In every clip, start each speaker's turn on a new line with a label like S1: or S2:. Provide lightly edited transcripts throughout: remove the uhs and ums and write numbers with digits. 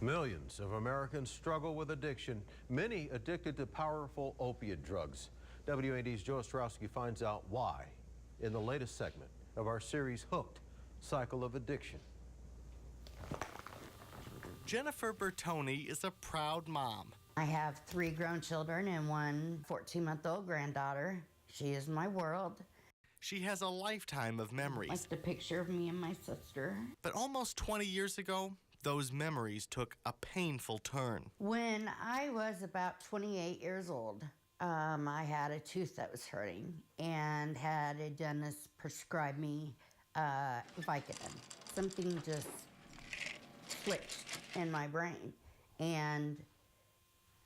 S1: Millions of Americans struggle with addiction, many addicted to powerful opiate drugs. WAND's Joe Ostrowski finds out why in the latest segment of our series, Hooked, Cycle of Addiction.
S2: Jennifer Bertoni is a proud mom.
S3: I have 3 grown children and 1 14-month-old granddaughter. She is my world.
S2: She has a lifetime of memories.
S3: Like the picture of me and my sister.
S2: But almost 20 years ago, those memories took a painful turn.
S3: When I was about 28 years old, I had a tooth that was hurting and had a dentist prescribe me Vicodin. Something just switched in my brain, and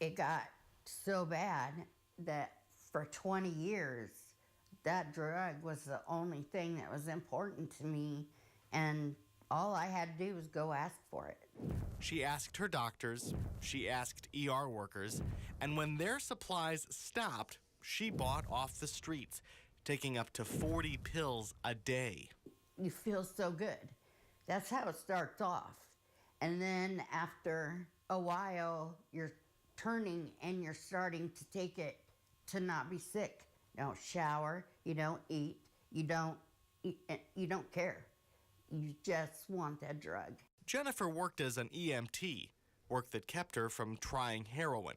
S3: it got so bad that for 20 years, that drug was the only thing that was important to me, and all I had to do was go ask for it.
S2: She asked her doctors, she asked ER workers, and when their supplies stopped, she bought off the streets, taking up to 40 pills a day.
S3: You feel so good. That's how it starts off. And then after a while, you're turning and you're starting to take it to not be sick. You don't shower, you don't eat, you don't care. You just want that drug.
S2: Jennifer worked as an EMT, work that kept her from trying heroin.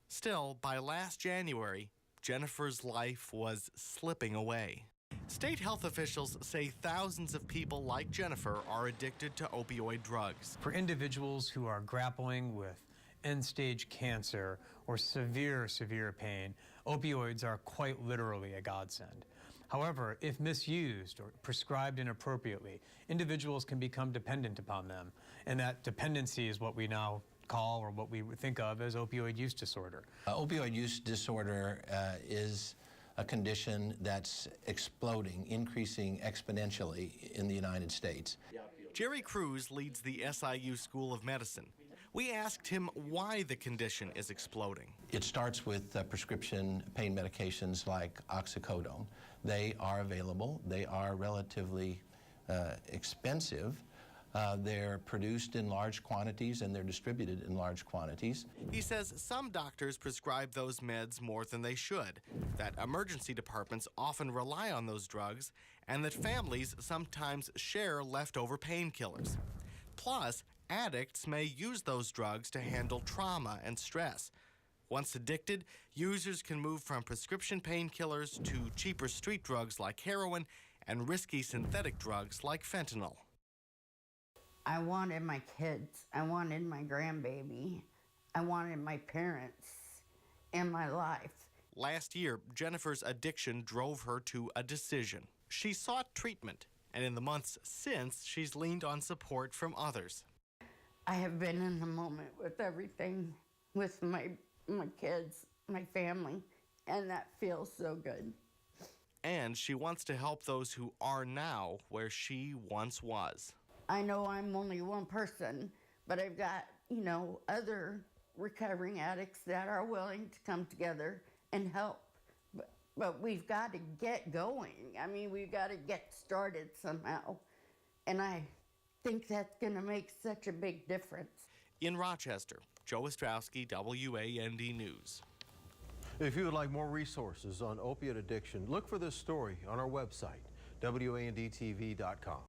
S2: Still, by last January, Jennifer's life was slipping away. State health officials say thousands of people like Jennifer are addicted to opioid drugs.
S4: For individuals who are grappling with end-stage cancer or severe pain, opioids are quite literally a godsend. However, if misused or prescribed inappropriately, individuals can become dependent upon them, and that dependency is what we now call, or what we think of as, opioid use disorder.
S5: Opioid use disorder is a condition that's exploding, increasing exponentially in the United States.
S2: Jerry Cruz leads the SIU School of Medicine. We asked him why the condition is exploding.
S5: It starts with prescription pain medications like oxycodone. They are available. They are relatively expensive. They're produced in large quantities and they're distributed in large quantities.
S2: He says some doctors prescribe those meds more than they should, that emergency departments often rely on those drugs, and that families sometimes share leftover painkillers. Plus, addicts may use those drugs to handle trauma and stress. Once addicted, users can move from prescription painkillers to cheaper street drugs like heroin and risky synthetic drugs like fentanyl.
S3: I wanted my kids, I wanted my grandbaby, I wanted my parents in my life.
S2: Last year, Jennifer's addiction drove her to a decision. She sought treatment, and in the months since, she's leaned on support from others.
S3: I have been in the moment with everything, with my kids, my family, and that feels so good.
S2: And she wants to help those who are now where she once was.
S3: I know I'm only one person, but I've got, other recovering addicts that are willing to come together and help. But we've got to get going. I mean, we've got to get started somehow. And I think that's going to make such a big difference.
S2: In Rochester, Joe Ostrowski, WAND News.
S1: If you would like more resources on opiate addiction, look for this story on our website, WANDTV.com.